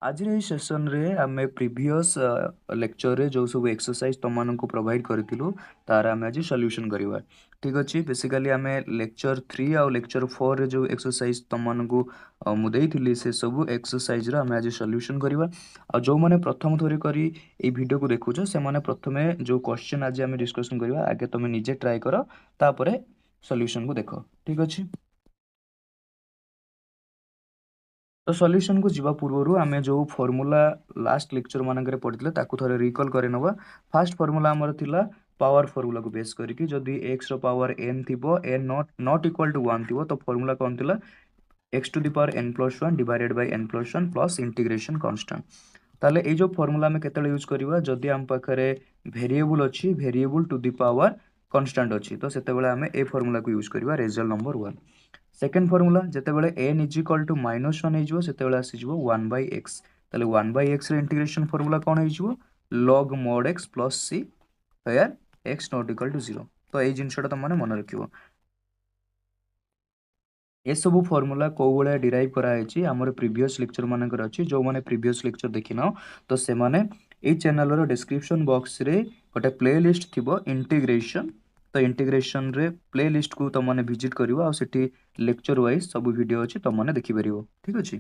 आज सेशन रे आमे प्रीवियस लेक्चर रे जो सब एक्सरसाइज तुम को प्रोवाइड करूँ तार आम आज सॉल्यूशन करवा। ठीक अच्छे बेसिकली आम लेक्चर 3 आउ लेक्चर 4 रे जो एक्सरसाइज तुम को मुझे से सब एक्सरसाइज आम आज सॉल्यूशन करवा। आ जो मैंने प्रथम थोड़ी करी ए वीडियो को देखुछ से माने प्रथमे जो क्वेश्चन आज आम डिस्कशन करवा आगे तुम निजे ट्राई कर तापर सॉल्यूशन को देख। ठीक अच्छे तो सॉल्यूशन को जीवा पूर्व आम जो फॉर्मूला लास्ट लेक्चर मानक पढ़ते ताकू थोड़े रिकॉल कर नवा। फास्ट फॉर्मूला आमर थिला पावर फॉर्मूला को बेस करके जदि x रो पावर n थिबो n नॉट इक्वल टू 1 थिबो तो फॉर्मूला कौन थिला x to the power n plus 1 divided by n plus 1 plus integration constant. ताले ए जो फॉर्मूला में केतले यूज करबा जदि हम पाखरे वेरिएबल अछि variable to the power constant अछि तो सेते बेले हमें ए फॉर्मूला को यूज करबा रिजल्ट नंबर 1। सेकेंड फॉर्मूला जितेबाला n इज इक्वल टू -1 हो आसीज 1/x ताले 1/x रे इंटीग्रेशन फॉर्मूला कौन हो log mod x plus c where x not equal to 0। तो ये जिनसटा तुम मन रखियो ये सब फॉर्मूला कौ भाया डिराइव कराई आमर प्रीवियस लेक्चर मानकर अच्छी जो मैंने प्रीवियस लेक्चर देखिन तो से माने ये चैनल डिस्क्रिप्शन बॉक्स रे गोटे प्ले लिस्ट थी इंटीग्रेशन तो इंटीग्रेशन रे प्ले लिस्ट को तुम मैंने विजिट करिवो आ सेठी लेक्चर वाइज सब वीडियो अच्छी तुम मैंने देखि परिवो। ठीक अच्छे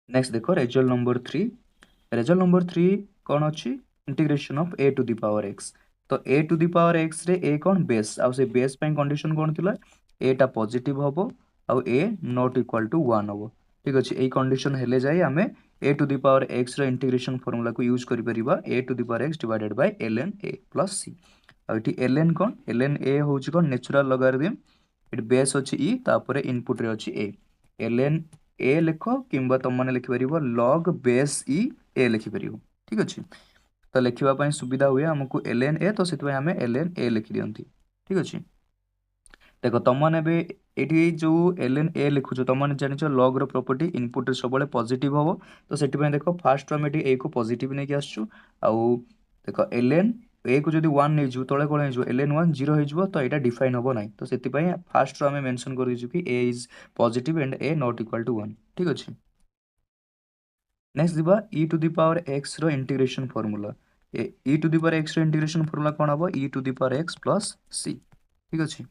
नेक्स्ट देखो रिजल्ट नंबर 3। रिजल्ट नंबर 3 कौन अच्छी integration of a to the power x तो a to the power x रे a कौन बेस आ से बेस पे कंडीशन कौन थिला a टा पॉजिटिव हबो आ a नॉट इक्वल टू 1 हबो। ठीक अच्छे यही कंडीशन हेले जाई आमे a to the power x रो इंटीग्रेशन फार्मूला को यूज करि परिबा a to the power x divided by ln a plus c आ इटी ln कौन ln a होची कौन नेचुरल लॉगरिथम इट बेस अछि e तापरे इनपुट रे अछि a ln a लिख किंबा तुम मैंने लिखिपर log बेस e a लिखिपर। ठीक अच्छे तो लिखापी सुविधा हुए आमको ln a तो से आम ln a लिखि दियंती। ठीक अच्छे देख तुम मैंने ये जो ln a लिखुच तुम मैंने जान लॉग रो प्रॉपर्टी इनपुट सब पॉजिटिव हम तो से देख फास्ट आम ए को पॉजिटिव नहीं आसचु आउ देख ln ए को जब 1 नहीं जीव तले कौन हो ln 1 0 हो तो यहाँ डिफाइन हम ना तो से फास्ट आम मेंशन कर कि a is positive and a not equal to 1। ठीक अच्छे नेक्स्ट दिबा e to the power x रो integration formula e to the power x रो इंटीग्रेशन फार्मूला कौन हम e to the power x plus c। ठीक अच्छे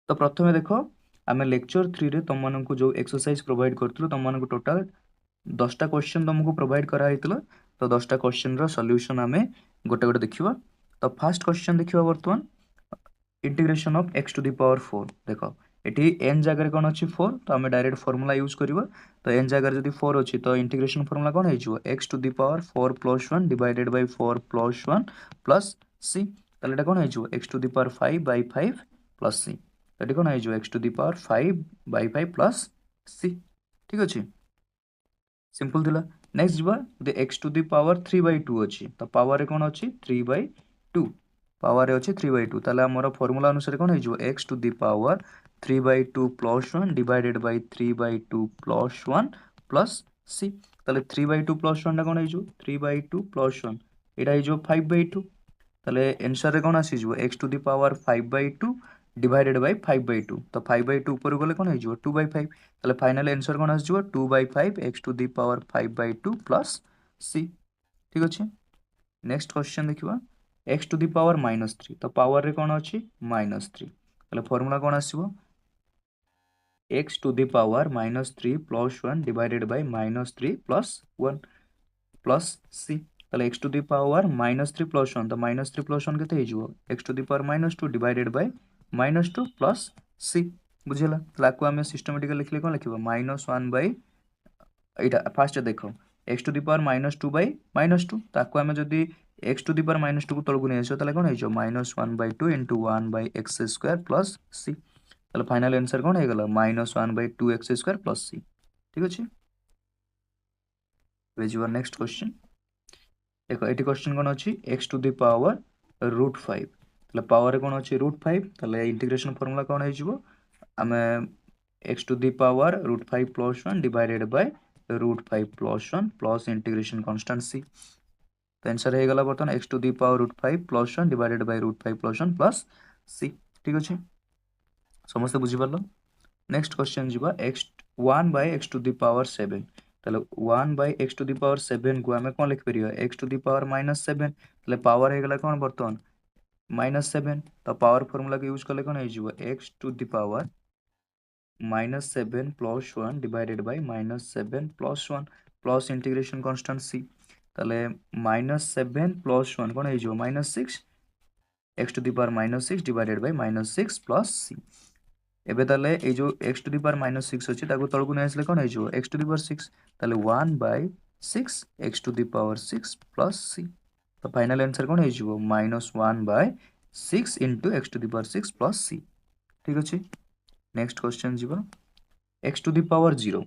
तो प्रथम देख आम लेक्चर 3 रे तुमको जो एक्सरसाइज प्रोवाइड करूँ तुमको टोटाल 10टा क्वेश्चन तुमको प्रोवाइड कराई तो 10टा क्वेश्चन रो सॉल्यूशन आम गोटे गोटे देखिबा। तो फर्स्ट क्वेश्चन देखिबा वर्तमान integration of x to the power 4 देख ये n जगह कौन अच्छी 4 तो आम डायरेक्ट फॉर्मूला यूज करवा तो n जगह जब 4 अच्छी तो इंटीग्रेशन फॉर्मूला कौन हो x to the power 4 plus 1 divided by 4 plus 1 plus c ताले कौन हो x to the power 5 by 5 plus c तो कौन हो x to the power 5 by 5 plus c। ठीक अच्छे सिंपल थिला नेक्स्ट जीवा x to the power 3 by 2 अच्छी तो पावर कौन अच्छी 3 बाय 2 पावर अच्छे 3 बाय 2 ताले हमर फार्मूला अनुसार कौन हो x to the power 3 by 2 plus 1 divided by 3 by 2 plus 1 plus c ताले 3 बाय 2 प्लस 1 कौन हो 3 बाय 2 प्लस 1 यहाँ हो 5 बाय 2 ताले आंसर रे कौन आसी x to the power 5 by 2 divided by 5 by 2 तो 5 बाय 2 ऊपर गले कौन हो 2 बाय 5 ताले फाइनल आंसर कौन आसी 2 by 5 x to the power 5 by 2 plus c। ठीक अच्छे नेक्स्ट क्वेश्चन देखिबा x टू द पावर -3 तो पावर रे कौन अच्छी -3 ताले फार्मूला कौन आसीबो x to the power -3 plus 1 divided by -3 plus 1 plus c ताले x to the power -3 plus 1 तो -3 प्लस 1 केते हो x to the power -2 divided by -2 plus c बुझेला ताको आमे सिस्टमैटिकली लिखले कोन लिखबो -1 बाय एटा फास्ट देखो x to the power -2 by -2 ताको आमे जदी x टू द पावर -2 को तळको नै आसो ताले कोन हेजो -1/2 * 1/x² प्लस c ताले फाइनल आंसर कोन हे गेला -1/2x² प्लस c। ठीक अछि वेज योर नेक्स्ट क्वेश्चन देखो एटी क्वेश्चन कोन अछि x टू द पावर √5 ताले पावर कोन अछि √5 ताले इंटीग्रेशन फार्मूला कोन हे जिवो आमे x to the power √5 plus 1 divided by √5 plus 1 plus integration constant c तो आंसर हे गेला बर्तन x to the power √5 plus 1 divided by √5 plus 1 plus c। ठीक अछि समस्त बुझि परलो नेक्स्ट क्वेश्चन जिबा x 1 by x to the power 7 তাহলে 1 by x to the power 7 को आमे कौन लिख परियो x to the power -7 তাহলে पावर हे गला कौन बर्तन -7 तो पावर फार्मूला के यूज करले कौन हे जिवो x to the power -7 plus 1 divided by -7 plus 1 plus integration constant c তাহলে -7 plus 1 कौन हे जिवो -6 x to the power -6 divided by -6 plus c एबे ताले ए जो x to the power -6 अछि ताको तळकु नै आसले कोन हेजो x to the power 6 ताले 1 by 6 x to the power 6 plus c तो फाइनल आंसर कोन हेजो -1 by 6 into x to the power 6 plus c ठीक अछि नेक्स्ट क्वेश्चन जीवा x to the power 0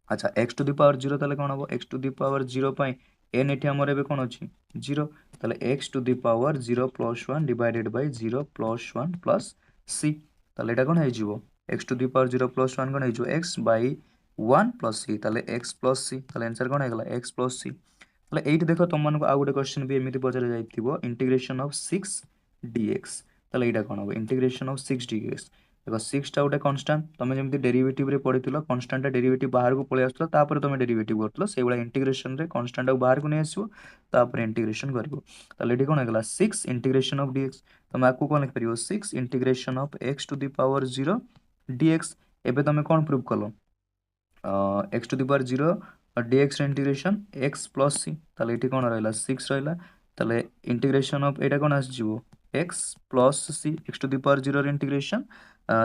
अच्छा x to the power 0 ताले कोन हबो x to the power 0 पई n एठी हमर एबे कोन अछि 0 ताले x to the power 0 plus 1 divided by 0 plus 1 plus c ताले एटा कोन हेजिवो x to the power 0 plus 1 कोन हेजिवो x by 1 plus c ताले x plus c ताले आंसर कोन हेगला x plus c ताले एठी देखो तुम मानको आ गुटे क्वेश्चन भी एमिति पचरा जाइथिबो इंटीग्रेशन ऑफ 6 dx ताले एटा कोन हबो इंटीग्रेशन ऑफ 6 dx देखो 6 टा गोटे कांस्टेंट तमे जेमति डेरिवेटिव रे पढिथिलो कांस्टेंट डेरिवेटिव बाहर को पळे आस्तलो तापर तमे डेरिवेटिव करतलो से वाला इंटीग्रेशन रे कांस्टेंट बाहर को नै आसीबो तापर इंटीग्रेशन करबो ताले एठी कोन हेगला 6 इंटीग्रेशन ऑफ dx तमे आकु कोन लिख परिबो 6 integration of x to the power 0 dx एबे तमे कोन प्रूव कलो x to the power 0 dx रे इंटीग्रेशन x plus c ताले एठी कोन रहला 6 रहला ताले इंटीग्रेशन ऑफ एटा कोन आस जिवो x plus c x to the power 0 रे integration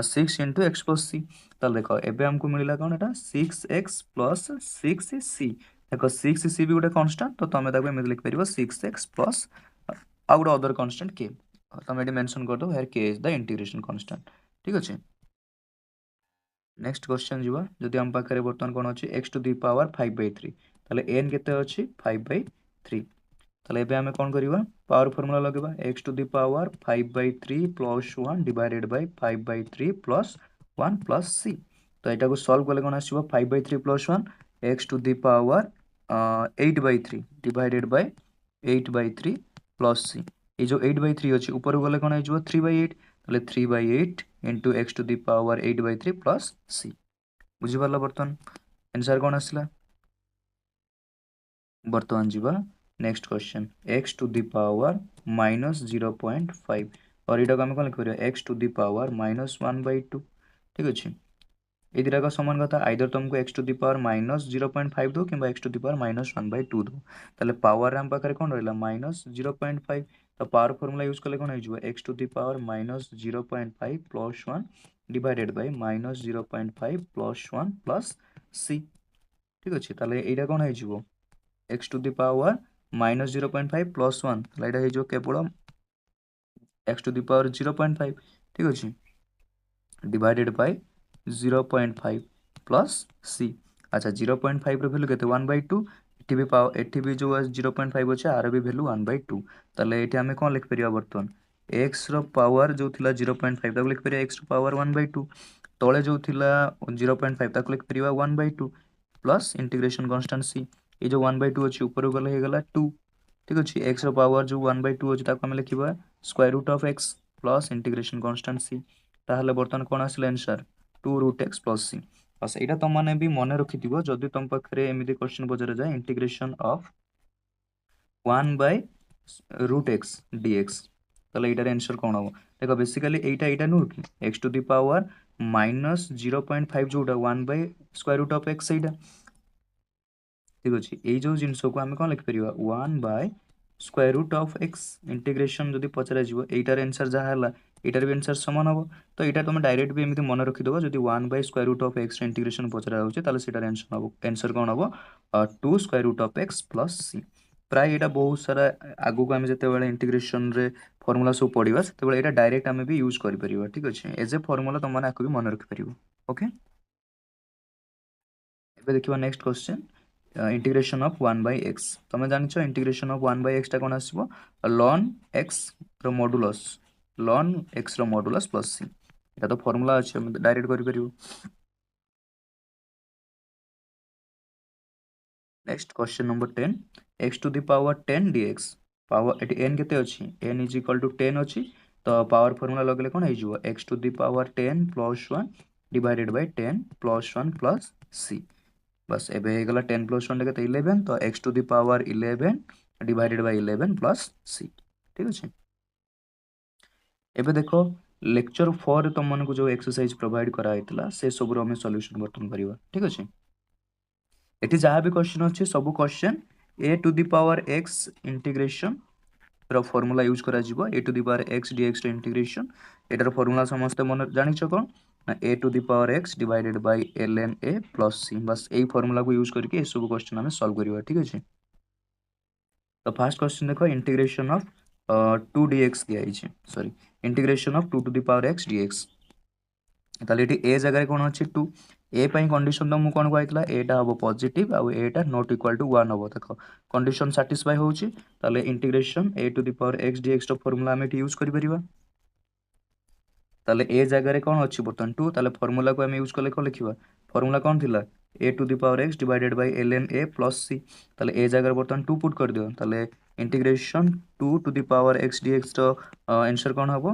6 into x plus c ताले देखो एबे हमको मिलला कोन एटा 6x plus 6c देखो 6c भी गोटे कांस्टेंट तो तमे ताको एमे लिख परिबो 6x plus आ गोटे अदर कांस्टेंट k तमे एटी मेंशन कर दो where k is the integration constant ठीक अछि नेक्स्ट क्वेश्चन जीवा जदि हम पाखरे बर्तमान कोन अछि x to the power 5/3 ताले n केते अछि 5/3 ताले एबे हमें कोन करिवा पावर फार्मूला लगेबा x to the power 5/3 plus 1 divided by 5/3 plus 1 plus c तो एटा को सॉल्व करले कोन आसीबो 5/3 plus 1 x to the power 8/3 divided by 8/3 plus c ए जो 8/3 अछि ऊपर गले कोन आइजो 3/8 ताले 3/8 into x to the power 8/3 plus c बुझि पाला बर्तन आंसर कोन आसला बर्तमान जीवा next question x to the power minus 0.5 और इटा को हम कोन लिख परियो x to the power minus 1/2 ठीक अछि ए दिरा का समान कथा आइदर तुमको x to the power minus 0.5 दो किंबा x to the power minus 1/2 दो ताले पावर राम पाखरे कोन रहला minus 0.5 तो पावर फार्मूला यूज करले कोन होइजो x to the power minus 0.5 plus 1 divided by minus 0.5 plus 1 plus c ठीक अछि ताले एटा कोन होइजो x to the power minus 0.5 plus 1 ताले एटा होइजो केवल x to the power 0.5 ठीक अछि divided by 0.5 plus c अच्छा 0.5 रो वैल्यू केते 1/2 एठी भी जो 0.5 अछि आर भी वैल्यू 1/2 ताले एठी हमें कोन लिख परिया बर्तन x रो पावर जो थिला 0.5 ताको लिख परिया x रो पावर 1/2 तळे जो थिला 0.5 ताको लिख परिया 1/2 प्लस इंटीग्रेशन कांस्टेंट c ए जो 1/2 अछि ऊपर गले हे गला 2 ठीक अछि x रो पावर जो 1/2 अछि ताको हम लिखिबा square root of x plus integration constant c ताहले बर्तन कोन आसले answer 2 root x plus c बस एटा तुम माने भी मन रखिथिबो जदि तुम पाखरे एमिति क्वेश्चन बजर जाय integration of 1 by root x dx ताले एटार आंसर कोन हो देखो बेसिकली एटा नु कि x to the power minus 0.5 जोटा 1 by square root of x एटा ठीक अछि ए जो जिंस को हम कोन लिख परिबा 1 by square root of x integration जदि पचरा जिवो एटार आंसर जा हला एटार भी आंसर समान हबो तो एटा तुम डायरेक्ट भी एमिति मन रखि दबो जदि 1 by square root of x integration पचरा होचे ताले सेटार आंसर हबो आंसर कोन हबो 2 square root of x plus c प्राय एटा बहुत सारा आगु को हम जते बेले इंटीग्रेशन रे फार्मूला सब पढिबा तते बेले एटा डायरेक्ट हम भी यूज करि परिबा ठीक अछि एज ए फार्मूला तुम माने आकु भी मन रखि परिबो ओके एबे देखिबा next question integration of 1 by x तुम जानछो इंटीग्रेशन ऑफ 1 by x ता कोन आसीबो ln x रो मॉडुलस ln x रो मॉडुलस प्लस c एटा तो फार्मूला अछि हम डायरेक्ट करि परिबो next question number 10 x to the power 10 dx power एटी n केते अछि n is equal to 10 अछि तो पावर फार्मूला लगले कोन हे जिवो x to the power 10 plus 1 divided by 10 plus 1 plus c बस एबे हे गला 10 प्लस 1 केते 11 तो x to the power 11 divided by 11 plus c ठीक अछि एबे देखो लेक्चर 4 तुम मन को जो एक्सरसाइज प्रोवाइड करा हैतला से सब रो हम सॉल्यूशन बर्तन करिवा ठीक अछि एटी जहाँ भी क्वेश्चन अच्छे सब question a to the power x integration रो फॉर्मूला यूज करा जिवो a to the power x dx रो इंटीग्रेशन एटार फॉर्मूला समस्त मन जानिछ कोन ना a to the power x divided by ln a plus c बस एई फॉर्मूला को यूज करके ए सब क्वेश्चन हमें सॉल्व करिवा ठीक अछि तो फर्स्ट क्वेश्चन देखो इंटीग्रेशन ऑफ 2 dx दिया है sorry integration of 2 to the power x dx ताले एटी a जगह कोन अछि 2 ए पई कंडीशन तो मु कोन कहैतला एटा हबो positive uh Etah not equal to 1 हबो देखो कंडीशन सैटिस्फाई होउची ताले integration a to the power x dx रो फार्मूला हम एटी यूज करि परिबा ताले ए जगह रे कोन अछि बर्तन 2 ताले फार्मूला को हम यूज करले को लिखिबा फार्मूला कोन थिला a to the power x divided by ln a plus c ताले ए जगह बर्तन 2 पुट कर दियो ताले integration 2 to the power x dx रो आंसर कोन हबो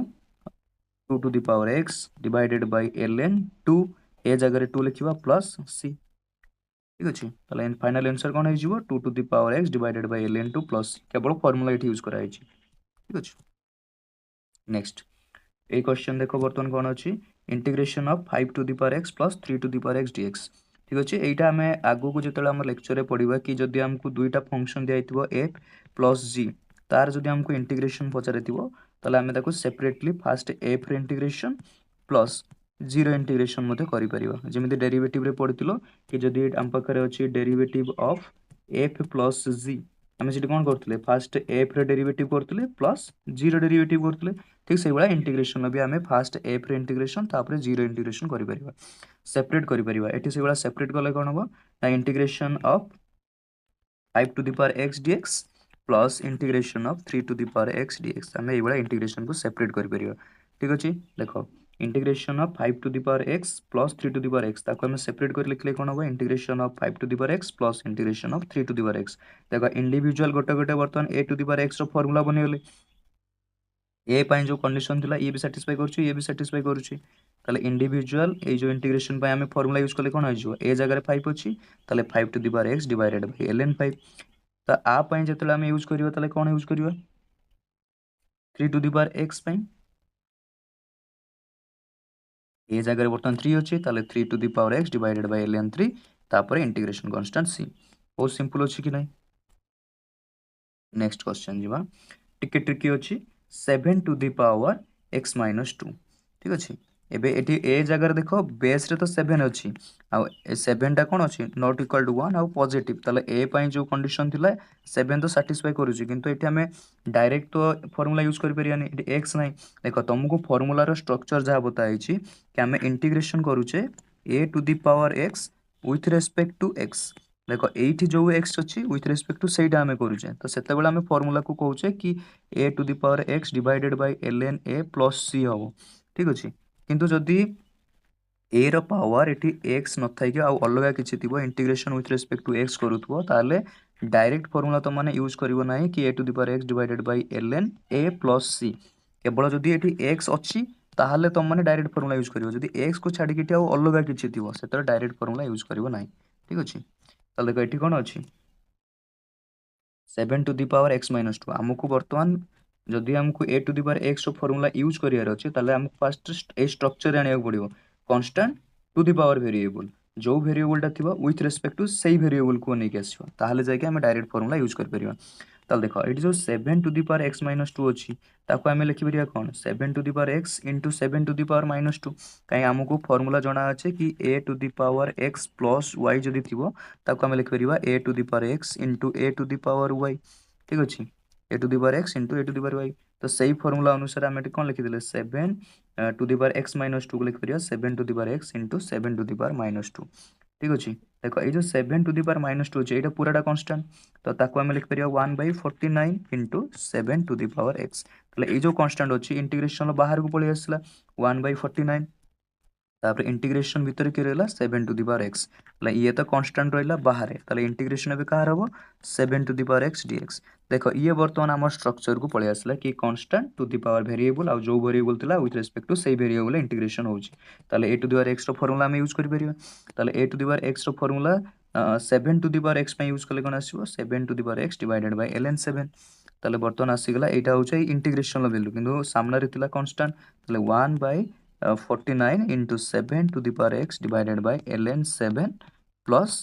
2 to the power x divided by ln 2 ए जगह रे 2 लिखिबा प्लस c ठीक अछि ताले फाइनल आंसर कोन हे जिवो 2 to the power x divided by ln 2 plus c केवल फार्मूला एठी यूज करा हैछि ठीक अछि नेक्स्ट ए क्वेश्चन देखो बर्तन कोन अछि integration of 5 to the power x plus 3 to the power x dx ठीक अछि एटा हमें आगु को जेतला हम लेक्चर रे पढिबा कि जदि हमकु दुईटा फंक्शन दियाइतिबो f plus g तार जदि हमकु इंटीग्रेशन पचारैतिबो ताले हमें ताको सेपरेटली फास्ट f रे इंटीग्रेशन प्लस जीरो इंटीग्रेशन मते करि परिबा जेमिति डेरिवेटिव रे पढितिलो कि जदि हम पाखरे अछि derivative of f plus g हमें सेठी कोन करथिले फास्ट f रे डेरिवेटिव करथिले प्लस जीरो डेरिवेटिव करथिले ठीक से बळा इंटीग्रेशन भी हमें फास्ट f रे इंटीग्रेशन तापर जीरो इंटीग्रेशन करि परिबा सेपरेट करि परिबा एठी से बळा सेपरेट कले कोन हबो ना integration of 5 to the power x dx plus integration of 3 to the power x dx हमें ये बड़ा इंटीग्रेशन को सेपरेट कर परियो ठीक अछि देखो integration of 5 to the power x plus 3 to the power x ताको हमें सेपरेट कर लिखले कोन हो integration of 5 to the power x plus integration of 3 to the power x देखो इंडिविजुअल गोटे गोटे बर्तन a to the power x रो फार्मूला बनि गेले ए पई जो कंडीशन थिला ये भी सैटिस्फाई करछु ये भी सैटिस्फाई करछु ताले इंडिविजुअल ए जो इंटीग्रेशन पई हमें फार्मूला यूज करले कोन हो जिवो ए जगह रे 5 अछि ताले 5 to the power x divided by ln 5 तो आ पई जेतले हम यूज करियो ताले कोन यूज करियो 3 टू द पावर x पई ए जगह रे बर्तन 3 अछि ताले 3 to the power x divided by ln 3 तापर इंटीग्रेशन कांस्टेंट c बहुत सिंपल अछि कि नै नेक्स्ट क्वेश्चन जीवा टिके ट्रिकी अछि 7 टू द पावर x - 2 ठीक अछि एबे एठी ए जगह रे देखो बेस रे तो 7 अछि आ 7 टा कोन अछि नॉट इक्वल टू 1 आ पॉजिटिव ताले ए पई जो कंडीशन थिला 7 तो सैटिस्फाई करूची किंतु एठी हमें डायरेक्ट तो फार्मूला यूज कर परियानी एठी x नै देखो तुमको फार्मूला रो स्ट्रक्चर जा बताई छी कि हमें इंटीग्रेशन करूचे a to the power x with respect to x देखो एठी जो x अछि विथ रिस्पेक्ट टू सेटा हमें करूचे तो सेते बेला हमें फार्मूला को कहूचे कि a to the power x divided by ln a plus c हो ठीक अछि किंतु जदि a रो पावर एठी x न थाई के आ अलगा किछि थिबो integration with respect to x करूथबो ताले डायरेक्ट फार्मूला तो माने यूज करिवो नाही कि a to the power x divided by ln a plus c केवल जदि एठी x अछि ताहले तो माने डायरेक्ट फार्मूला यूज करिवो जदि x को छाडी के आ अलगा किछि थिबो सेतर डायरेक्ट फार्मूला यूज करिवो नाही ठीक अछि ताले देखो एठी कोन अछि 7 टू द पावर x - 2 हमकु वर्तमान जदि हमकु a to the power x रो फार्मूला यूज करियार अछि ताले हमकु फर्स्ट ए स्ट्रक्चर आनिया पड़िबो constant to the power variable जो वेरिएबल टा थिबो विथ रिस्पेक्ट टू सेही वेरिएबल को नै के आसीबो ताहाले जाय के हम डायरेक्ट फार्मूला यूज कर परिबा ताले देखो एटी जो 7 टू द पावर x - 2 अछि ताको हमें लिखि परिया कोन 7 to the power x * 7 to the power -2 काई हमकु फार्मूला जणा अछि कि a to the power x plus y जदि थिबो ताको हमें लिखि परिबा a to the power x * a to the power y ठीक अछि a to the power x * a to the power y तो सही फार्मूला अनुसार हम एटी कोन लिखि देले 7 टू द पावर x - 2 को लिखि परिया 7 to the power x * 7 to the power -2 ठीक अछि देखो ए जो 7 टू द पावर -2 अछि एटा पूराटा कांस्टेंट तो ताको हम लिखि परिया 1/49 * 7 टू द पावर x तले ए जो कांस्टेंट अछि इंटीग्रेशन बाहर को पळि आसला 1/49 तापर इंटीग्रेशन भितर किए रहा 7 टू दी पावर एक्स ये तो कांस्टेंट रहा बाहर ताले इंटीग्रेशन ए कहार हम 7 to the power x dx देख ये बर्तमान आम स्ट्रक्चर को पलि आसला कि constant to the power variable आउ जो वेरिएबल थिला विथ रेस्पेक्ट टू सेही वेरिएबल इंटीग्रेशन होउची ताले a to the power x रो फार्मूला हम यूज करि परिबा ताले a to the power x रो formula 7 to the power x use कले कोन आसीबो 7 to the power x divided by ln 7 ताले बर्तमान आसीगला एटा होउची इंटीग्रेशन वैल्यू किंतु सामना रे थिला कांस्टेंट ताले 1 bye 49 into 7 to the power x divided by ln 7 plus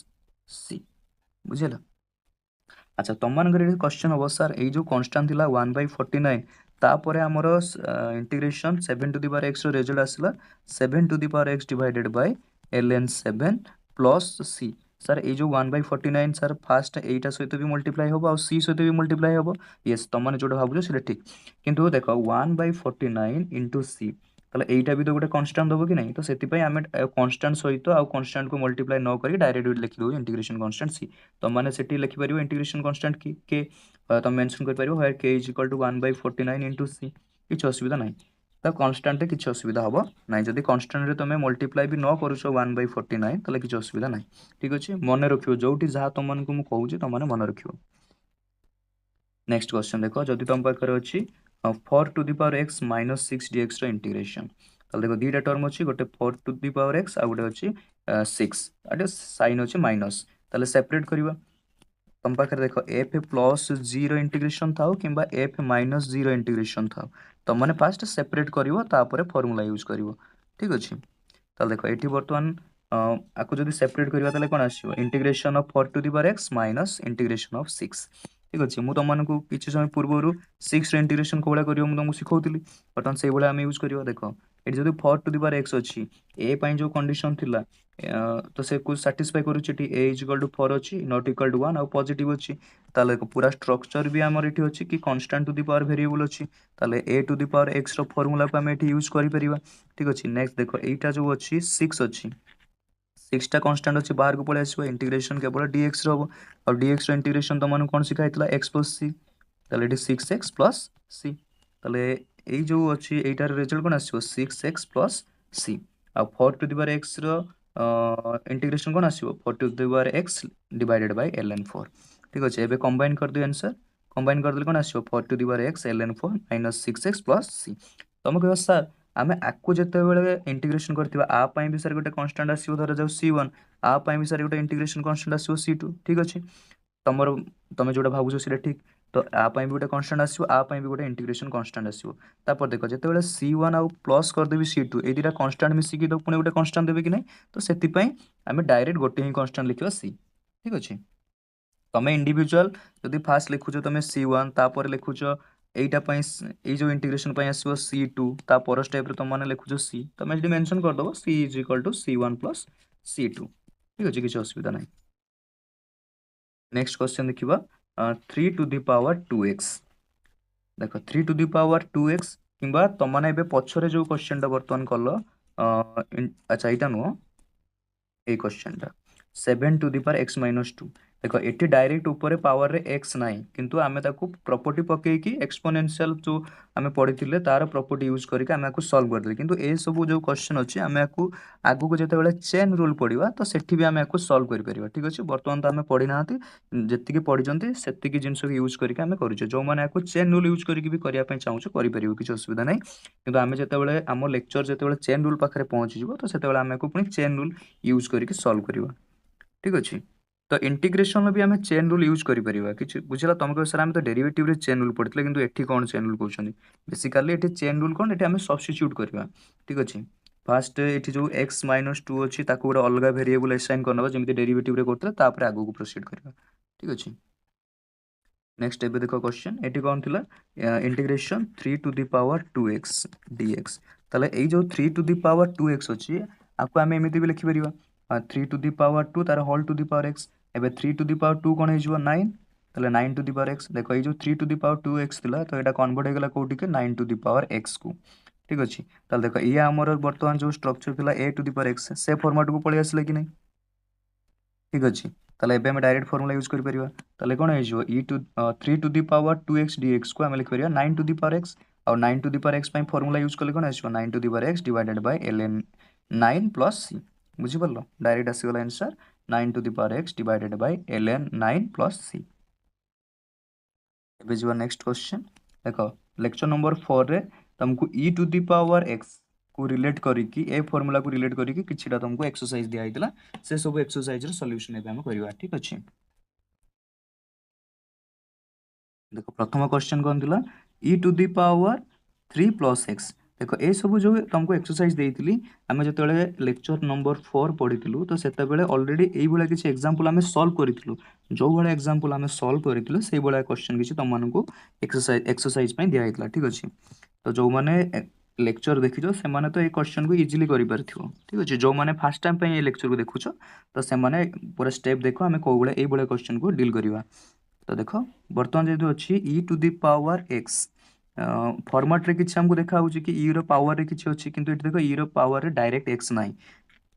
c बुझेला अच्छा तुम मान क्वेश्चन हम सर ये जो कांस्टेंट थिला 1 by 49 तापर आमर integration 7 to the power x रो रिजल्ट आसला 7 to the power x divided by ln 7 plus c sir ये जो 1 by 49 सर फास्ट एटा सहित भी मल्टीप्लाई हम और सी सहित भी मल्टीप्लाई हम यस तुम मैंने जो भावुच से ठीक किंतु देख 1 by 49 इंटू सी ताले एटा भी तो गोटे कांस्टेंट दबो कि नहीं तो सेति आम कांस्टेंट सहित आउ कांस्टेंट को मल्टीप्लाई न करी डायरेक्ट लिखि दो इंटीग्रेशन कांस्टेंट सी तुम मैंने सेठी लिखि परिबो इंटीग्रेशन कांस्टेंट की के तुम मेंशन कर परिबो where k is equal to 1 by 49 into c किछ असुविधा नहीं तो कांस्टेंट किछ असुविधा हबो नहीं जदि कांस्टेंट रे तुम मल्टीप्लाई भी न करूछ 1 by 49 ताले किछ असुविधा नहीं ठीक अछि मन रखियो जोटी जहा तुम मन को मु कहूची तुम माने मन रखियो नेक्स्ट क्वेश्चन देखो जदि तुम पाखरे अछि 4 to the power x minus 6 dx रो इंटीग्रेशन ताले देखो दीटा टर्म अछि गोटे 4 टू दी पावर एक्स आ गोटे अछि 6 आटे साइन अछि माइनस ताले सेपरेट करबा तुम पाखे देख एफ प्लस जीरो इंटीग्रेशन था कि एफ माइनस जीरो इंटीग्रेशन था तुम मैंने फास्ट सेपरेट कर फर्मूला यूज कर ठीक अच्छे ताल देख ये बर्तमान आपको जब सेपरेट करवा कौन आसो integration of 4 to the power x minus integration of 6 ठीक अच्छे मुझे तुमको किसी समय पूर्व 6 इंटीग्रेशन कौ भाया कर तुमको शिखाऊली बर्तमान से भाया आम यूज कर देख ये जो 4 टू दी पावर एक्स अच्छी ए जो कंडीशन थिला तो से को सैटिस्फाई करूची ए इज इक्वल टू 4 अच्छी नॉट इक्वल टू 1 आ पॉजिटिव अच्छी ताले पूरा स्ट्रक्चर भी आमर ये अच्छी कि constant to the power variable अच्छी ताले a to the power x रो फार्मूला को आम ये यूज कर परिबा ठीक अच्छे नेक्स्ट देखो एटा जो अच्छी 6 अच्छी 6टा कांस्टेंट अच्छी बाहर को पळे आसीबो इंटीग्रेशन केवल dx रो और dx रो इंटीग्रेशन तो मन कोन सिखाइतला x प्लस c ताले एटी 6x प्लस c ताले ए जो अच्छी एटार रिजल्ट कोन आसीबो 6x प्लस c आ 4 टू दी पावर x रो इंटीग्रेशन कोन आसीबो 4 to the power x divided by ln 4 ठीक अछि एबे कंबाइन कर दियो आंसर कंबाइन कर देले कोन आसीबो 4 to the power x ln 4 minus 6x plus c तुम कह सर आम आपको जिते इंटीग्रेशन करथिबा आ पई भी सर गोटे कांस्टेंट आसीबो धर जाऊ c1 आ पई भी सर गोटे इंटीग्रेशन कांस्टेंट आसीबो c2 ठीक अछि तमर तमे जोटा भाबुछो सेटा ठीक तो आ पई भी गोटे कांस्टेंट आसीबो आ पई भी गोटे इंटीग्रेशन कांस्टेंट आसीबो तापर देखो जिते c1 आ प्लस कर देबी c2 ए दिरा कांस्टेंट मिसी कि तो पुणे गोटे कांस्टेंट देबे कि नहीं तो सेति पई आमे डायरेक्ट गोटे ही कांस्टेंट लिखिबा c ठीक अछि तमे इंडिविजुअल जदि फास्ट लिखुछ तमे c1 तापर लिखुछ एटा पई ए जो इंटीग्रेशन पई आसीबो c2 ता पर स्टेप रे तुम माने लिखुछ c तमे जदि मेंशन कर दबो c is equal to c1 plus c2 ठीक अछि किछ असुविधा नहीं नेक्स्ट क्वेश्चन देखिबा 3 टू दी पावर 2x देखो 3 टू दी पावर 2x किंबा तुम माने एबे पछरे जो क्वेश्चन टा वर्तमान कलो अच्छा एटा नो ए क्वेश्चन टा 7 to the power x minus 2 देखो एटी डायरेक्ट ऊपर पावर रे x नाही किंतु आमे ताकू प्रॉपर्टी पके कि एक्सपोनेंशियल जो आमे पढिथिले तार प्रॉपर्टी यूज करके आमे आकू सॉल्व कर दे किंतु ए सब जो क्वेश्चन अछि आमे आकू आगु को जेते बेले चेन रूल पढिबा तो सेठी भी आमे आकू सॉल्व कर परिबा ठीक अछि वर्तमान तो आमे पढि नाहती जेति कि पढि जंती सेति कि जिंस के यूज करके आमे करूचे जो माने आकू चेन रूल यूज करके भी करिया पय चाहूछु करि परिबो किछ असुविधा नाही किंतु आमे जेते बेले आमो लेक्चर जेते बेले चेन रूल पाखरे पहुंची जिवो तो सेते बेले आमे आकू पुनी चेन रूल यूज करके सॉल्व करिबा ठीक अछि तो इंटीग्रेशन भी आम चेन रूल यूज कर कि बुझला तुम कह सर आम तो डेरिवेटिव रे चेन रूल पढ़ते कि एठी कौन चेन रूल कहते बेसिकाली एठी चेन रूल कौन एठी आम सब्स्टिट्यूट करवा ठीक अच्छे फास्ट एठी जो x माइनस 2 अच्छी गोटे अलग वेरिएबल असाइन करना जमी डेरिवेटिव रे करते आगू को प्रोसीड करवा ठीक अच्छे नेक्स्ट एबे देखो क्वेश्चन एठी कौन थिला integration 3 to the power 2x dx ताले ए जो 3 टू दी पावर 2x अच्छी आपको आम एमती भी लिखि परिबा 3 टू दी पावर 2 तार whole to the power x एबे 3 टू दी पावर 2 कोन हेजिबो 9 ताले 9 टू दी पावर x देखो ए जो 3 टू दी पावर 2x थिला तो एटा कन्वर्ट हे गेला कोठी के 9 टू दी पावर x को ठीक अछि ताले देखो ये हमर वर्तमान जो स्ट्रक्चर थिला a to the power x से फॉर्मेट को पळि आसले कि नहीं ठीक अछि ताले एबे हम डायरेक्ट फार्मूला यूज कर परिबा ताले कोन हेजिबो e to 3 to the power 2x dx को हम लिख परिबा 9 टू दी पावर x और 9 टू दी पावर x पई फार्मूला यूज करले कोन आसीबो 9 to the power x divided by ln 9 plus c बुझिपार डायरेक्ट आसीगला answer 9 to the power x divided by ln 9 plus c. एबे जीवा नेक्स्ट क्वेश्चन देखो लेक्चर नंबर 4 रे तुमको e to the power x को रिलेट करिकी ए फार्मूला को रिलेट करिकी किछिटा तुमको एक्सरसाइज दिया आइतला से सब एक्सरसाइज रे सॉल्यूशन एबे हम करबा ठीक अछि। देखो प्रथम क्वेश्चन कौन थिला e to the power 3 plus x देखो ए सब जो तुमको एक्सरसाइज देइतिली आमे जतले लेक्चर नंबर 4 पढितिलु तो सेता बेले ऑलरेडी एई भला किछि एग्जांपल आमे सॉल्व करितिलु जो भला एग्जांपल आमे सॉल्व करितिलु सेई भला क्वेश्चन किछि तुम मानकु एक्सरसाइज पय दिया आइतला ठीक अछि। तो जो माने लेक्चर देखिछो से माने तो ए क्वेश्चन को इजीली करि पारथिबो ठीक अछि। जो माने फर्स्ट टाइम पय ए लेक्चर को देखुछो तो से माने पूरा स्टेप देखो आमे को भला एई भला क्वेश्चन को डील करिवा। तो देखो बर्तमान जेतु अछि e to the power x format रे किछि हमको देखा होछि कि e रो पावर रे किछि अछि किंतु एठी देखो e रो पावर रे डायरेक्ट x नाही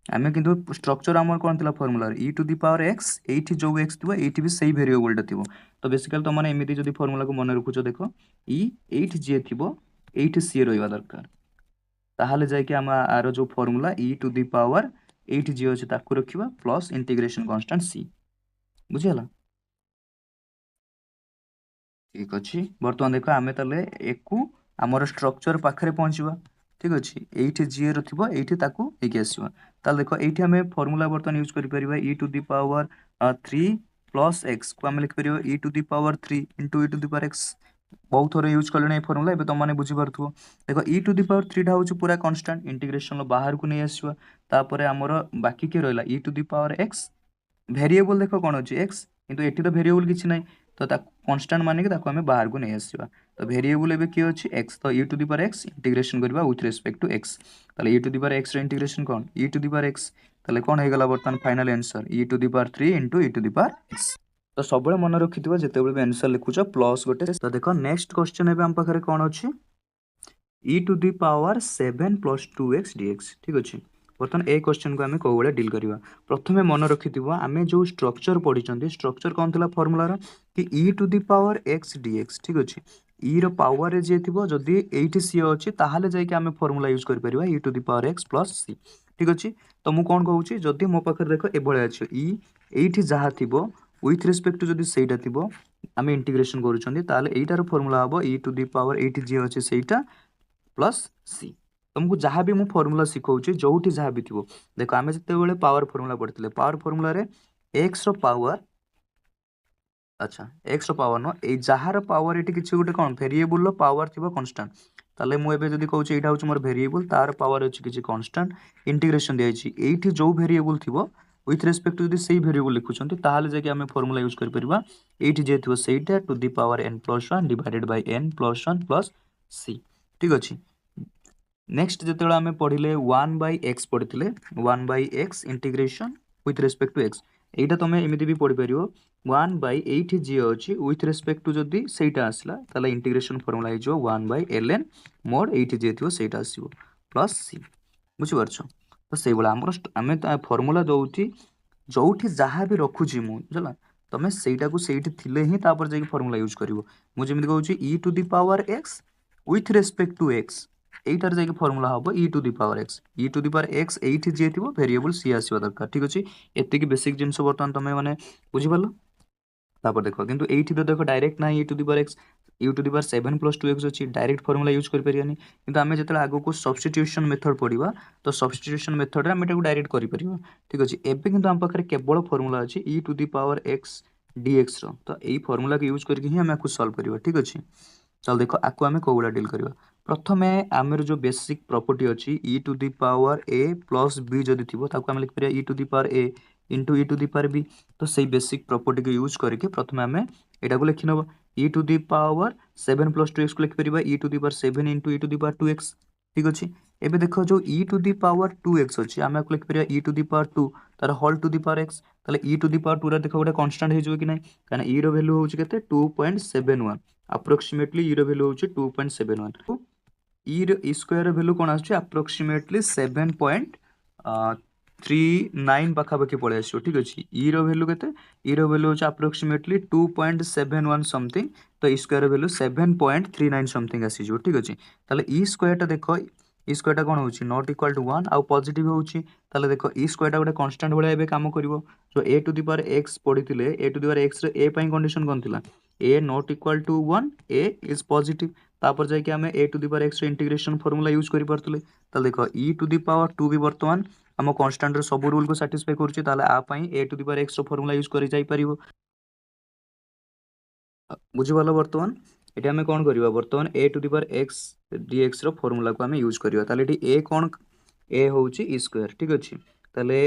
आमे किंतु स्ट्रक्चर हमर कोन थिला formula e to the power x एठी जो x थिबो एठी भी सेही वेरिएबल टा थिबो। तो बेसिकली तो माने एमिति जदी फार्मूला को मन रखुछो देखो e एठी जे थिबो एठी c रहइबा दरकार ताहाले जाय कि हम आरो जो formula e to the power एठी जे अछि ताकू रखिबा प्लस इंटीग्रेशन कांस्टेंट c बुझियला ठीक अच्छी। बर्तमान देख आम ताले एकू आमर स्ट्रक्चर पाखे पहुँचवा ठीक अच्छे ये जी थो ये आसवा ताल देख ये आम फर्मूला बर्तमान यूज कर e to the power 3 plus x को आम लिखिपर e to the power 3 into e to the power x बहुत थोड़े यूज कले फर्मूला ए तुम मैंने बुझीपार देख e टू द पावर 3 हूँ पूरा कन्स्टांट इंटीग्रेशन बाहर को नहीं आसवा तापर आमर बाकी किए रहा e to the power x variable देख कौन अच्छी x किंतु एटी तो वेरिएबल किसी ना तो कांस्टेंट मान के आम बाहर को नहीं आसवा तो वेरिएबल एबे किए अच्छी x तो e to the power x integration करबा विथ रिस्पेक्ट टू x ताले e to the power x रे इंटीग्रेशन कौन e to the power x ताले कौन हो गला बर्तमान final answer e to the power 3 into e to the power x तो सब मन रखिथिबा जेतेबेले भी आंसर लिखुछ प्लस गोटे तो देखो नेक्स्ट क्वेश्चन एबे हम पाखरे कौन अच्छी e to the power 7 plus 2x dx ठीक अच्छे। बर्तमान ए क्वेश्चन को आम कौ डील करवा प्रथमे मन रखि आम जो स्ट्रक्चर पढ़ी स्ट्रक्चर कौन थी फर्मूलार कि e to the power x dx ठीक अच्छे e रो पावर जे थी जदि ये सी अच्छी ताहले जाइए आम फर्मूला यूज कर e to the power x plus c ठीक अच्छे। तो मुझे कौन कहूँ जदि मो पाखे देख एभलिया अच्छे e ये जहाँ थी विथ रिस्पेक्ट टू जदि सेटा थी आम इंटीग्रेशन करूटार फर्मूला हम e टू द पावर ये जी अच्छे सेटा प्लस सी तुमको जहाँ भी मुझे फर्मूला शिखाऊँ जो जहाँ भी थी देख आम जिते पावर फर्मूला पढ़ते पावर फर्मूला एक्स पावर अच्छा एक्स पावर न ये जार पावर ये किसी गोटे कौन वेरिएबल पावर थी कन्स्टांट ताले मुझे जब कहूँ यहाँ हूँ मोर वेरिएबल तार पावर अच्छी किसी कन्स्टांट इंटीग्रेशन दिखाई ये जो वेरिएबल थी विथ रेस्पेक्ट टू से वेरिएबल लिखुंट ताहले जाके आम फर्मूला यूज कर ये जे थी सहीटा to the power n plus 1 divided by n plus 1 plus c ठीक अच्छे। नेक्स्ट जो आम पढ़ले 1/x पढ़ते 1/x integration with respect to x यहाँ तुम एमती भी पढ़ी पार 1/8 जी अच्छी विथ रेस्पेक्ट टू जदि सहीटा आसला ताला इंटीग्रेशन फर्मूला हो 1/ln मोड 8 जी थी सहीटा आसो प्लस सी बुझीपार तो से आम फर्मूला दौती जो जहाँ भी रखुची मुझे तुम सहीटा को सही थिले ही जाकि फर्मूला यूज कर मुझे कहूँ e to the power x with respect to x एटार जाके फर्मूला हम e to the power x एठी जे थिबो वेरिएबल सी आसीबा दरकार ठीक अछि एते की बेसिक जिंस बर्तमान तमे माने बुझि पालो तापर देखो किंतु एठी तो देखो डायरेक्ट ना e to the power x e to the power 7 plus 2x अछि डायरेक्ट फर्मूला यूज कर परियानी किंतु आमे जतले आगो को सब्स्टिट्यूशन मेथड पढिबा तो सब्स्टिट्यूशन मेथड रे आमे एटाको डायरेक्ट करि परिबा ठीक अछि एबे किंतु हम पाखरे केवल फर्मूला अछि e to the power x dx रो तो एई फर्मूला के यूज करके ही हम आकु सॉल्व करिबा ठीक अछि। चल देखो आकु आमे कोगुला डील करबा प्रथमे आमर जो बेसिक प्रॉपर्टी अच्छी e to the power a plus b जदि थी ताको आम लिखिपर e to the power a into e to the power b तो सही बेसिक प्रॉपर्टी को यूज करके प्रथमे आम यहाँ को लिखि नब e to the power 7 plus 2x को लिखिपर e to the power 7 into e to the power 2x ठीक अच्छे। एबे देखो जो e to the power 2x अच्छी आम आपको लिखिपर e टू द पावर 2 तार whole to the power x ताले e टू द पावर 2 रा देखो गोटे कांस्टेंट हो कि नहीं कारण e रो वैल्यू होची केते 2.71 अप्रोक्सीमेटली e रो वैल्यू होची 2.71 ई स्क्वायर वैल्यू कौन आसुची अप्रोक्सीमेटली 7.39 पाखापाखि पड़े आसो ठीक अच्छे ई रो वैल्यू केते ई रो वैल्यू होची अप्रोक्सीमेटली 2.71 समथिंग तो ई स्क्वायर वैल्यू 7.39 समथिंग आसी जो ठीक अच्छे ताले ई स्क्वायर टा देखो इ स्क्वायर कौन हो नॉट इक्वल टू 1 आउ पॉजिटिव होउची ताले देखो इ स्क्वायर गोटे कांस्टेंट भलिया एबे काम करिवो so a to the power x पढिथिले a to the power x रे a पई कंडीशन कोन थिला a not equal to 1 a is positive तापर जाय कि हमें a to the power x रे इंटीग्रेशन फार्मूला यूज करि परतले ताले देखो e टू द पावर 2 भी वर्तमान हम कांस्टेंट रे सब रूल को सैटिस्फाई करूची ताले आ पई a to the power x रो फार्मूला यूज करि जाय परिवो बुझिवाला वर्तमान एटी आमे कोन करिवा वर्तमान a to the power x dx रो फार्मूला को आमे यूज करिवा ताले एटी a कोन a होउची e स्क्वायर ठीक अछि ताले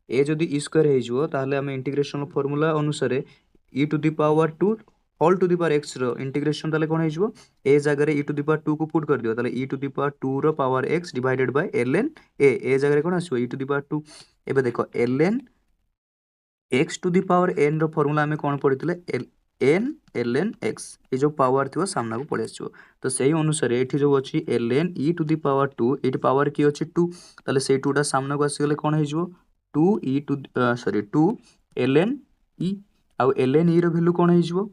a जदी e स्क्वायर हे जिवो ताले आमे इंटीग्रेशन फार्मूला अनुसार e to the power 2 whole to the power x रो इंटीग्रेशन ताले कोन हे जिवो a जगह रे e टू द पावर 2 को पुट कर दियो ताले e टू द पावर 2 रो power x divided by ln a जगह रे कोन आसीबो e टू द पावर 2 एबे देखो ln x to the power n रो फार्मूला आमे कोन पढितले n ln x ये जो पावर थी सामना को पड़े आसो तो सही अनुसार ये जो अच्छी ln e to the power 2 ये पावर की अच्छी 2 ताले से 2 टा सामना को आसीगले कोन हे जो 2 e to sorry 2 ln e आउ ln e रो वैल्यू कोन हे जो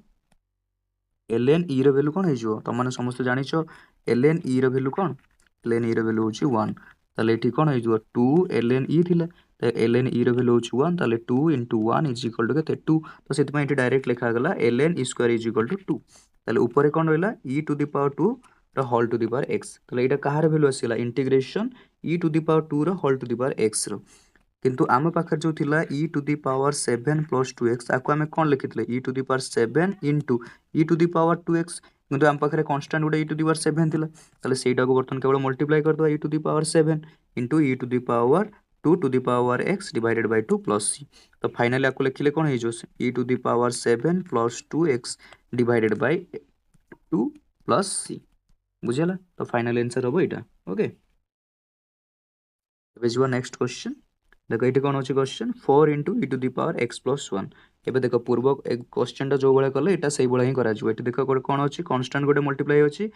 ln e रो वैल्यू कोन हे जो त माने समस्त जानि छ ln e रो वैल्यू कोन ln e रो वैल्यू होची 1 ताले एठी कोन हे जो 2 ln e थिला ln e रो वैल्यू होची 1 ताले 2 * 1 = केते 2 तो सेति पई एठी डायरेक्ट लिखा गला ln e स्क्वायर = 2 ताले ऊपर कोन रहला e टू द पावर 2 रो whole to the power x ताले एटा कहार वैल्यू आसीला integration e to the power 2 रो whole to the power x रो किंतु आम पाखर जो थिला e to the power 7 + 2x आको आमे कोन लिखितले e to the power 7 * e to the power 2x किंतु आम पाखरे कांस्टेंट गोटे e टू द पावर 7 थिला ताले सेटा को बर्तन केवल मल्टीप्लाई कर दो e to the power 7 * e to the power 2 to the power x divided by 2 plus c तो फाइनली आको लिखिले कोन हे जो e to the power 7 + 2x divided by 2 plus c बुझियला तो फाइनल आंसर होबो एटा ओके एबे जो नेक्स्ट क्वेश्चन देखो ये कौन अच्छे question 4 * e to the power x + 1 एबे देखो पूर्व एक क्वेश्चन जो भाया कले एटा सही भाया ही करा जो एटी देखो गोटे कौन अच्छी कांस्टेंट गोटे मल्टीप्लाई अच्छी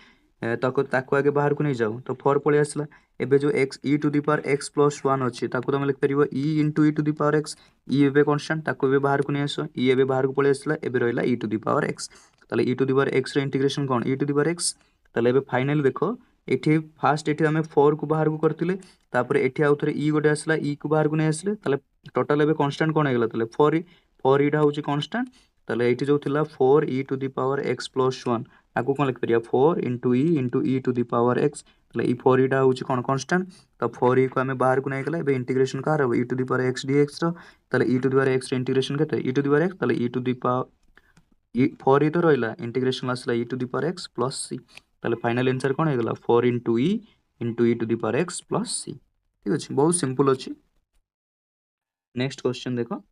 ताको आगे बाहर को नहीं जाऊ तो 4 पळे आसला एबे जो x e to the power x + 1 अच्छी ताको तुम लिख परिबो e * e to the power x e एबे कांस्टेंट ताको एबे बाहर को नहीं आसो e एबे बाहर को पळे आसला एबे रहला e to the power x ताले e to the power x रे इंटीग्रेशन कोन e to the power x ताले एबे फाइनली देखो एठी फास्ट एठी हमें 4 को बाहर को करथिले तापर एठी आउ थरे e गोटे आसला e को बाहर को नहीं आसले ताले टोटल एबे कांस्टेंट कोन हेगला ताले 4 e टा होची कांस्टेंट ताले एठी जो थिला 4 e to the power x + 1 आको कोन लिख परिया 4 * e to the power x ताले ई 4 e टा होची कोन कांस्टेंट तो 4 e को हमें बाहर को नहीं गला एबे इंटीग्रेशन का रहबो e to the power x dx रो ताले e to the power x रे इंटीग्रेशन केते e to the power x ताले e to the power 4 e तो रहला इंटीग्रेशन आसला e to the power x + c ताले फाइनल आंसर कोन हेगला 4 * e * e to the power x + c ठीक अछि बहुत सिंपल अछि नेक्स्ट क्वेश्चन देखो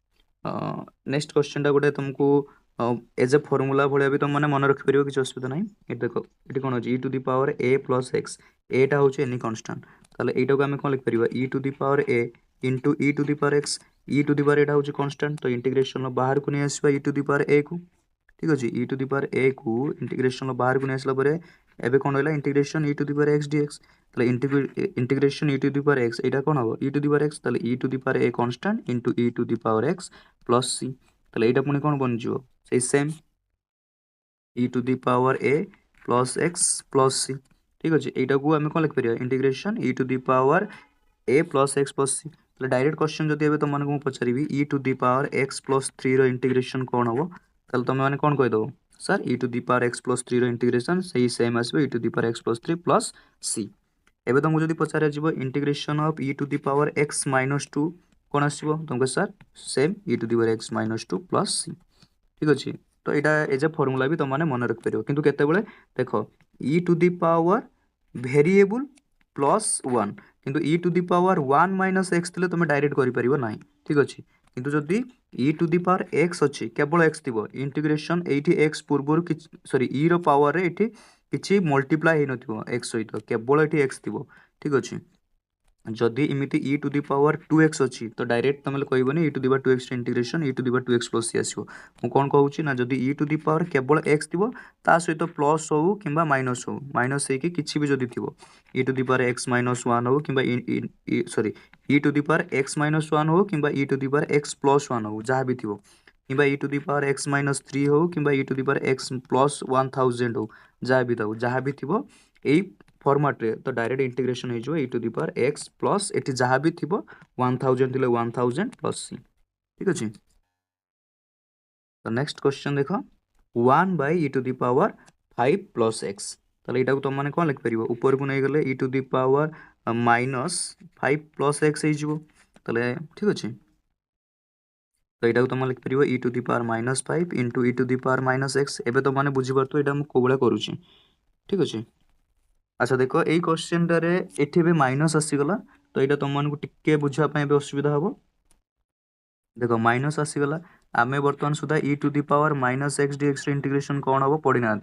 नेक्स्ट क्वेश्चन टा गोटे तुमको एज ए फॉर्मूला भलिया भी तुम माने मन रखि परियो कि असुविधा नाही ए देखो एटी कोन अछि e to the power a + x a टा होछि एनी कांस्टेंट ताले एटा को हम कोन लिख परियो e to the power a * e to the power x e to the power एटा होछि कांस्टेंट तो इंटीग्रेशन बाहर को नहीं आसीबा e to the power a को ठीक अछि e to the power a को इंटीग्रेशन बाहर को नहीं आसला परे एबे कोन होइला integration e to the power x dx ताले integration e to the power x एटा कोन हो e to the power x ताले e to the power a constant * e to the power x + c ताले एटा पुनी कोन बन जिवो सेही same e to the power a + x + c ठीक अछि एटा को हम कोन लिख परिया integration e to the power a + x + c ताले डायरेक्ट क्वेश्चन जदि एबे तुम माने को पचारिबी e to the power x + 3 रो इंटीग्रेशन कोन हो ताले तुम माने कोन कहि दो sir e to the power x + 3 रो इंटीग्रेशन सही सेम आसबो e to the power x + 3 + c एबे तुमको जदि पचारे जिवो integration of e to the power x - 2 कोन आसीबो तुमको sir same e to the power x - 2 + c ठीक अछि तो एटा एज ए फार्मूला भी तुम माने मन रख परियो किंतु केते बेले देखो e to the power variable +1 किंतु e to the power 1 - x थिले तुम डायरेक्ट करि परिबो नाही ठीक अछि किंतु जदि e to the power x अछि केवल x थिबो इंटीग्रेशन एठी x पूर्वर कि सॉरी e रो पावर रे एठी किछि मल्टीप्लाई हे नथिबो x सहित केवल एठी x थिबो ठीक अछि जदि इमिति e to the power 2x अछि तो डायरेक्ट तमले कहबोनी e to the power 2x रे integration e to the power 2x + c आसीबो मु कोन कहूची ना जदि e टू द पावर केवल x थिबो ता सहित प्लस हो किबा माइनस हो माइनस हे कि किछि भी जदि थिबो e to the power x - 1 हो किबा sorry e to the power x - 1 हो किबा e to the power x + 1 हो जहा भी थिबो किबा e to the power x - 3 हो किबा e to the power x + 1000 हो जहा भी थाउ जहा भी थिबो एई फॉर्मेट रे तो डायरेक्ट इंटीग्रेशन हो जो e to the power x plus एटी जहाँ भी थी 1000 थिले 1000 प्लस c ठीक अच्छे। तो नेक्स्ट क्वेश्चन देख 1 by e to the power 5 plus x ताले एटा को तुम माने कोन लिख परिबो ऊपर को नहीं गले e to the power minus 5 plus x हे जिवो ताले ठीक अच्छे। तो यहाँ तुम लिख पार e to the power -5 into e to the power -x एवं तुम मैंने बुझीपार यहाँ मुझे कौन करुच्ची ठीक अच्छे। अच्छा देख यही क्वेश्चन टाइम माइनस आसीगला तो यहाँ तुमको टिके बुझापी असुविधा हम देख माइनस आसीगला आम बर्तमान सुधा e to the power -x dx integration कौन हम पढ़ी ना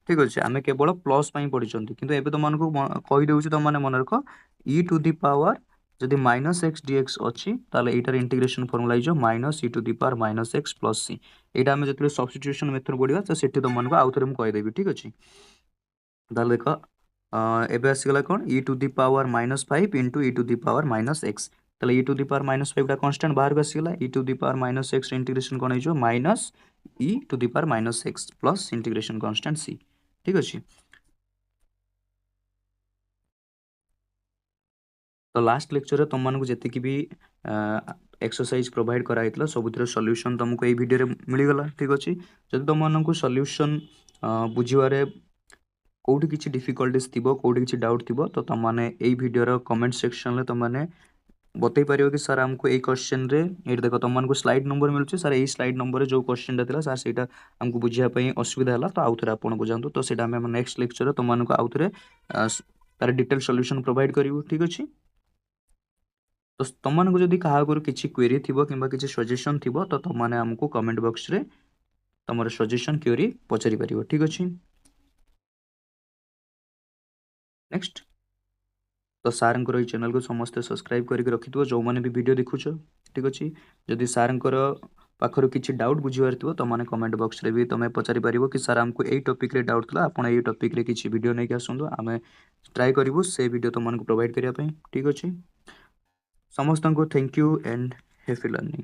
ठीक अच्छे आम केवल प्लस पढ़ी कि तुमको कहीदे तुम मैंने मन रख e टू दी पावर जदि -x dx अच्छी ताले एटार इंटीग्रेशन फॉर्मूला हो minus e to the power -x plus c यहाँ आम जो सब्स्टिट्यूशन मेथड पढ़ा तो सेठी तुमको आउ थे कहीदेवी ठीक अच्छे। ताले देख एबे आसीगला कौन e to the power -5 into e to the power -x ताले e टू दी पावर -5 टा कांस्टेंट बाहर को आसीगला e to the power -x integration कौन हो minus e to the power -x plus integration constant c ठीक अच्छे। तो लास्ट लेक्चर तुम मानक जी भी एक्सरसाइज प्रोवाइड कराइला सबुतिर सॉल्यूशन तुमको ये वीडियो रे मिलगला ठीक अच्छे। जब तुम मानक सॉल्यूशन बुझे कौटी किसी डिफिकल्टीज थी कौटी किसी डाउट थी तो तुम मैंने यही वीडियो कमेंट सेक्शन में तुमने बतई पार कि सर आमको ये क्वेश्चन रे ये देख तुमको स्लाइड नंबर मिलूँ सर यही स्लाइड नंबर जो क्वेश्चन था सर से आमको बुझापी असुविधा है तो आउ थे आप बुझातु तो सही आम नेक्स्ट लेक्चर तुमको आउ थे तार डिटेल सॉल्यूशन प्रोवाइड करूँ ठीक अच्छे। तो तुमको जदि क्या किसी क्वेरी थी कि किसी सजेशन थी तो तुमने आमको कमेंट बॉक्स रे तुम सजेशन क्वेरी पचारि पार ठीक अच्छे। नेक्स्ट तो सार ये चैनल को समस्ते सब्सक्राइब करके रखि जो मैंने भी वीडियो देखुच ठीक अच्छे। जदि सार पाखर किसी डाउट बुझार थो तो मैंने कमेंट बॉक्स रे भी तुम पचारि पार कि सर आमको यही टॉपिक रे डाउट था आपड़ ये टॉपिक रे किसी वीडियो नहीं आसतु आम ट्राए करूँ से वीडियो तुमको प्रोवाइड करने ठीक अच्छे। समस्त को thank you and happy learning.